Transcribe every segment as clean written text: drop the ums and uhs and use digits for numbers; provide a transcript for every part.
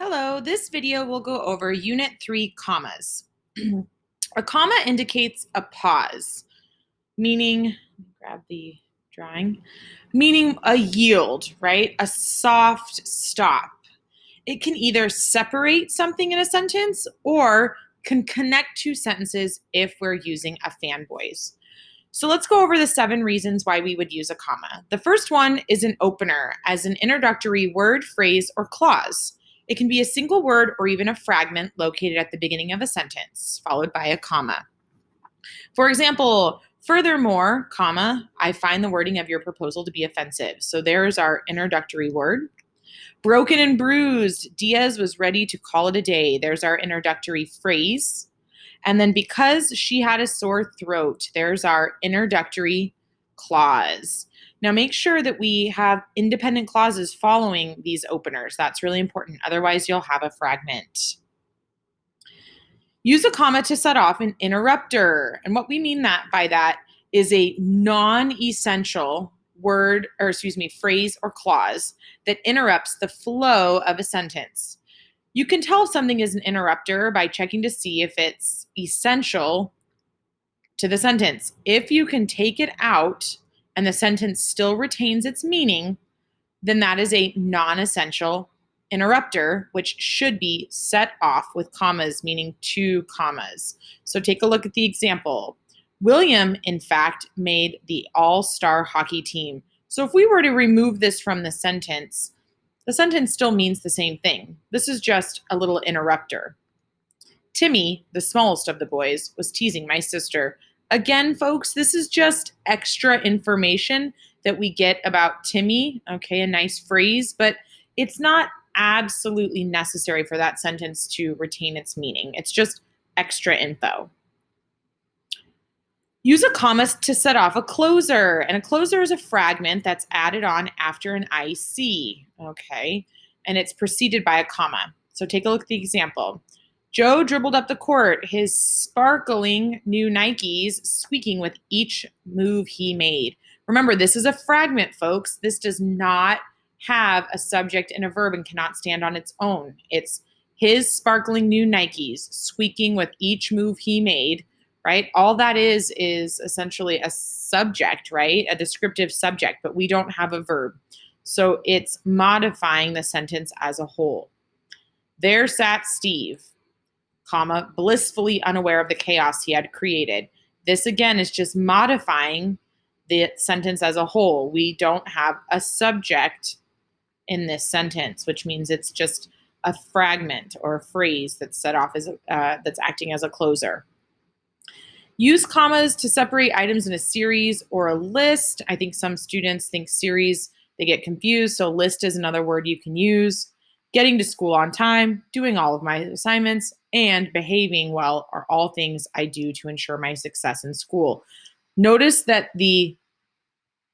Hello, this video will go over Unit 3 commas. A comma indicates a pause, meaning, grab the drawing, meaning a yield, right? A soft stop. It can either separate something in a sentence or can connect two sentences if we're using a fanboys. So let's go over the 7 reasons why we would use a comma. The first one is an opener as an introductory word, phrase, or clause. It can be a single word or even a fragment located at the beginning of a sentence, followed by a comma. For example, furthermore, comma, I find the wording of your proposal to be offensive. So there's our introductory word. Broken and bruised, Diaz was ready to call it a day. There's our introductory phrase. And then because she had a sore throat, there's our introductory clause. Now make sure that we have independent clauses following these openers. That's really important. Otherwise, you'll have a fragment. Use a comma to set off an interrupter. And what we mean by that is a non-essential phrase or clause that interrupts the flow of a sentence. You can tell if something is an interrupter by checking to see if it's essential to the sentence. If you can take it out and the sentence still retains its meaning, then that is a non-essential interrupter, which should be set off with commas, meaning 2 commas. So take a look at the example. William, in fact, made the all-star hockey team. So if we were to remove this from the sentence still means the same thing. This is just a little interrupter. Timmy, the smallest of the boys, was teasing my sister. Again, folks, this is just extra information that we get about Timmy. Okay, a nice phrase, but it's not absolutely necessary for that sentence to retain its meaning. It's just extra info. Use a comma to set off a closer, and a closer is a fragment that's added on after an IC, okay? And it's preceded by a comma. So take a look at the example. Joe dribbled up the court, his sparkling new Nikes squeaking with each move he made. Remember, this is a fragment, folks. This does not have a subject and a verb and cannot stand on its own. It's his sparkling new Nikes squeaking with each move he made, right? All that is essentially a subject, right? A descriptive subject, but we don't have a verb. So it's modifying the sentence as a whole. There sat Steve, comma, blissfully unaware of the chaos he had created. This again is just modifying the sentence as a whole. We don't have a subject in this sentence, which means it's just a fragment or a phrase that's set off as that's acting as a closer. Use commas to separate items in a series or a list. I think some students think series, they get confused. So list is another word you can use. Getting to school on time, doing all of my assignments, and behaving well are all things I do to ensure my success in school. Notice that the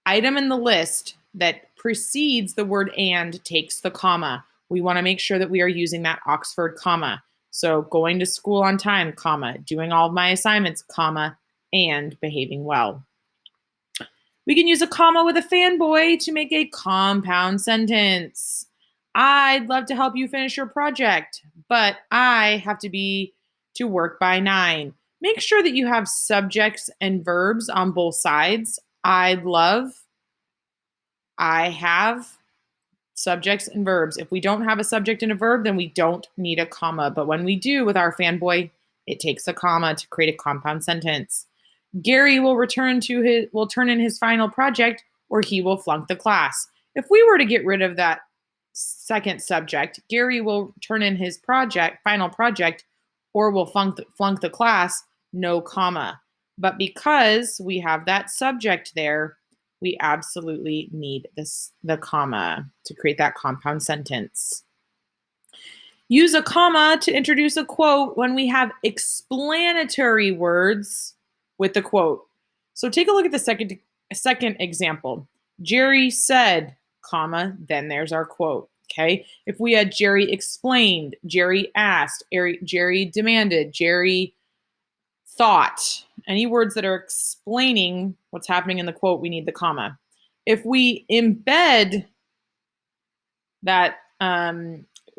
item in the list that precedes the word and takes the comma. We want to make sure that we are using that Oxford comma. So going to school on time, comma, doing all of my assignments, comma, and behaving well. We can use a comma with a fanboy to make a compound sentence. I'd love to help you finish your project, but I have to be to work by 9. Make sure that you have subjects and verbs on both sides. I'd love, I have, subjects and verbs. If we don't have a subject and a verb, then we don't need a comma. But when we do with our fanboy, it takes a comma to create a compound sentence. Gary will turn in his final project, or he will flunk the class. If we were to get rid of that second subject, Gary will turn in his final project, or will flunk the class, no comma. But because we have that subject there, we absolutely need the comma to create that compound sentence. Use a comma to introduce a quote when we have explanatory words with the quote. So take a look at the second example. Jerry said, comma, then there's our quote. Okay. If we had Jerry explained, Jerry asked, Jerry demanded, Jerry thought, any words that are explaining what's happening in the quote, we need the comma. If we embed that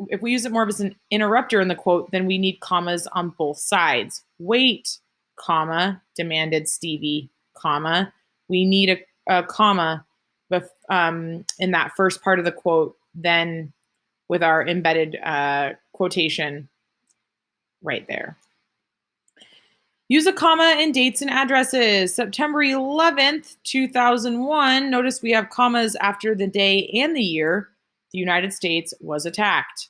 if we use it more as an interrupter in the quote, then we need commas on both sides. Wait, comma, demanded Stevie, comma. We need a comma in that first part of the quote, then with our embedded quotation right there. Use a comma in dates and addresses. September 11th, 2001. Notice we have commas after the day and the year the United States was attacked.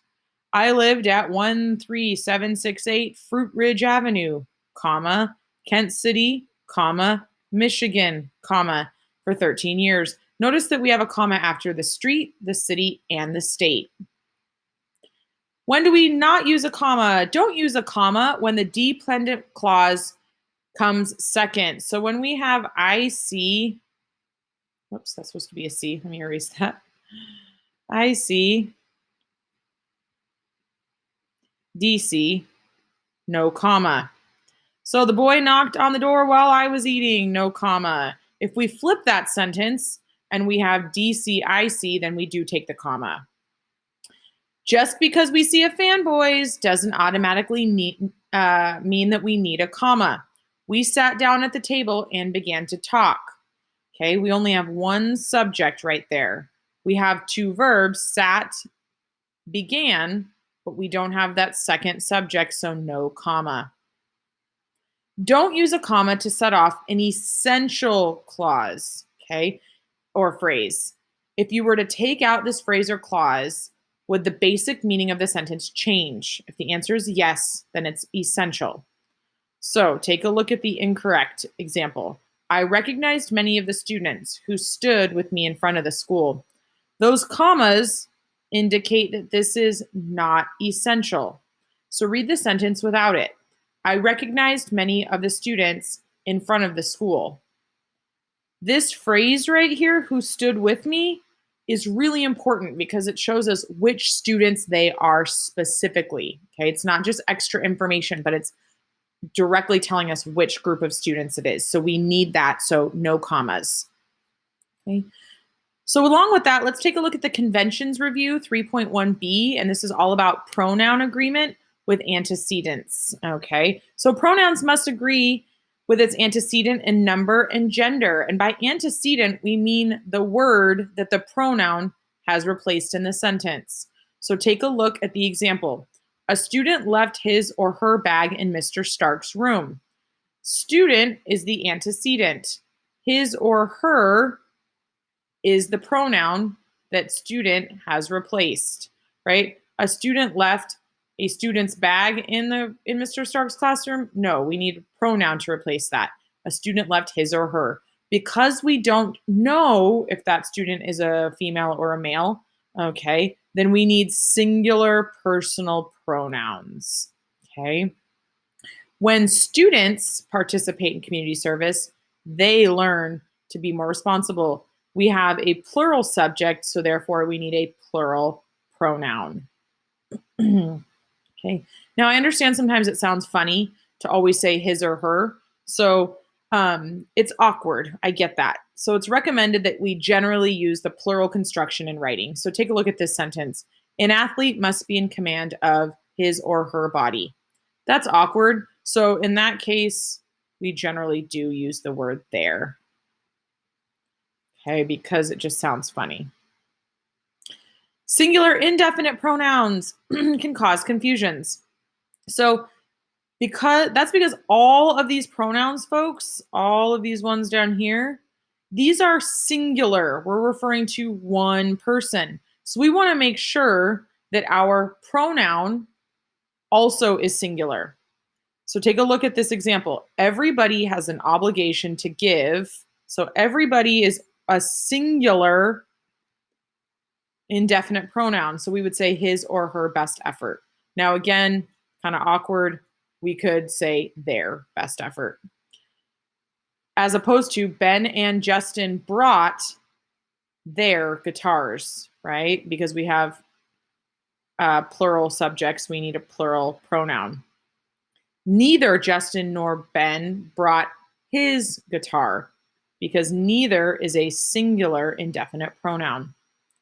I lived at 13768 Fruit Ridge Avenue, comma, Kent City, comma, Michigan, comma, for 13 years. Notice that we have a comma after the street, the city, and the state. When do we not use a comma? Don't use a comma when the dependent clause comes second. So when we have I see, whoops, that's supposed to be a C. Let me erase that. I see DC, no comma. So the boy knocked on the door while I was eating, no comma. If we flip that sentence and we have DCIC, then we do take the comma. Just because we see a fanboys doesn't automatically mean that we need a comma. We sat down at the table and began to talk. Okay, we only have one subject right there. We have two verbs, sat, began, but we don't have that second subject, so no comma. Don't use a comma to set off an essential clause, okay, or phrase. If you were to take out this phrase or clause, would the basic meaning of the sentence change? If the answer is yes, then it's essential. So take a look at the incorrect example. I recognized many of the students who stood with me in front of the school. Those commas indicate that this is not essential. So read the sentence without it. I recognized many of the students in front of the school. This phrase right here, who stood with me, is really important because it shows us which students they are specifically. Okay, it's not just extra information, but it's directly telling us which group of students it is. So we need that, so no commas. Okay. So along with that, let's take a look at the conventions review 3.1b, and this is all about pronoun agreement with antecedents. Okay, so pronouns must agree with its antecedent in number and gender. And by antecedent, we mean the word that the pronoun has replaced in the sentence. So take a look at the example. A student left his or her bag in Mr. Stark's room. Student is the antecedent. His or her is the pronoun that student has replaced, right? A student left a student's bag in Mr. Stark's classroom? No, we need a pronoun to replace that. A student left his or her. Because we don't know if that student is a female or a male, okay, then we need singular personal pronouns, okay? When students participate in community service, they learn to be more responsible. We have a plural subject, so therefore we need a plural pronoun. Okay. Now I understand sometimes it sounds funny to always say his or her. So it's awkward. I get that. So it's recommended that we generally use the plural construction in writing. So take a look at this sentence. An athlete must be in command of his or her body. That's awkward. So in that case, we generally do use the word there. Okay, because it just sounds funny. Singular indefinite pronouns can cause confusions. So because all of these pronouns, folks, all of these ones down here, these are singular. We're referring to one person. So we want to make sure that our pronoun also is singular. So take a look at this example. Everybody has an obligation to give. So everybody is a singular indefinite pronoun. So we would say his or her best effort. Now, again, kind of awkward. We could say their best effort. As opposed to Ben and Justin brought their guitars, right? Because we have plural subjects, we need a plural pronoun. Neither Justin nor Ben brought his guitar because neither is a singular indefinite pronoun.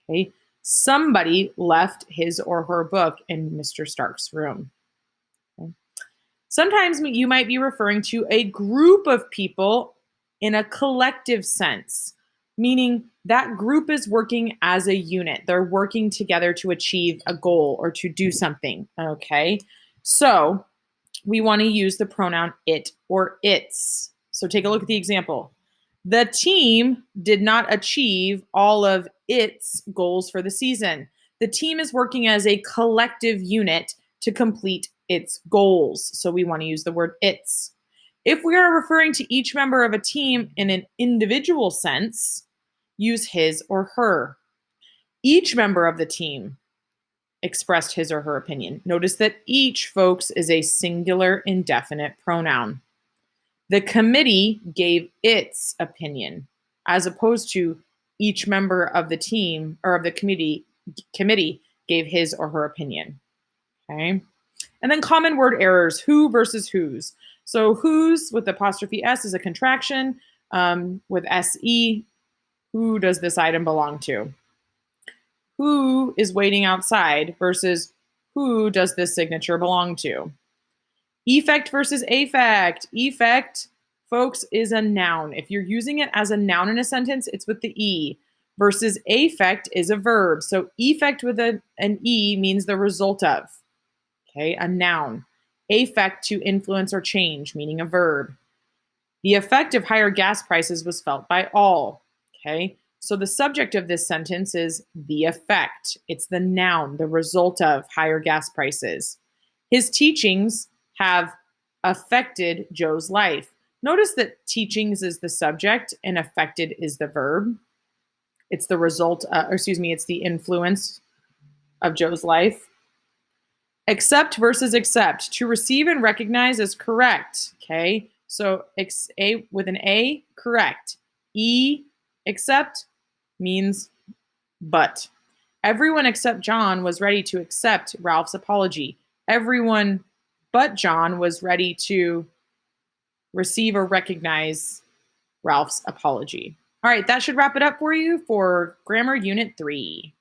Okay. Somebody left his or her book in Mr. Stark's room. Okay. Sometimes you might be referring to a group of people in a collective sense, meaning that group is working as a unit. They're working together to achieve a goal or to do something. Okay. So we want to use the pronoun it or its. So take a look at the example. The team did not achieve all of its goals for the season. The team is working as a collective unit to complete its goals. So we want to use the word its. If we are referring to each member of a team in an individual sense, use his or her. Each member of the team expressed his or her opinion. Notice that each, folks, is a singular indefinite pronoun. The committee gave its opinion, as opposed to each member of the team or of the committee gave his or her opinion. Okay. And then common word errors, who versus whose. So whose with apostrophe S is a contraction. With SE, who does this item belong to? Who is waiting outside versus who does this signature belong to? Effect versus affect. Effect, folks, is a noun. If you're using it as a noun in a sentence, it's with the E. Versus affect is a verb. So effect with an E means the result of. Okay, a noun. Affect, to influence or change, meaning a verb. The effect of higher gas prices was felt by all. Okay, so the subject of this sentence is the effect. It's the noun, the result of higher gas prices. His teachings have affected Joe's life. Notice that teachings is the subject and affected is the verb. It's the result, it's the influence of Joe's life. Accept versus accept. To receive and recognize is correct. Okay, so A with an A, correct. E, accept, means but. Everyone except John was ready to accept Ralph's apology. Everyone but John was ready to receive or recognize Ralph's apology. All right, that should wrap it up for you for Grammar Unit 3.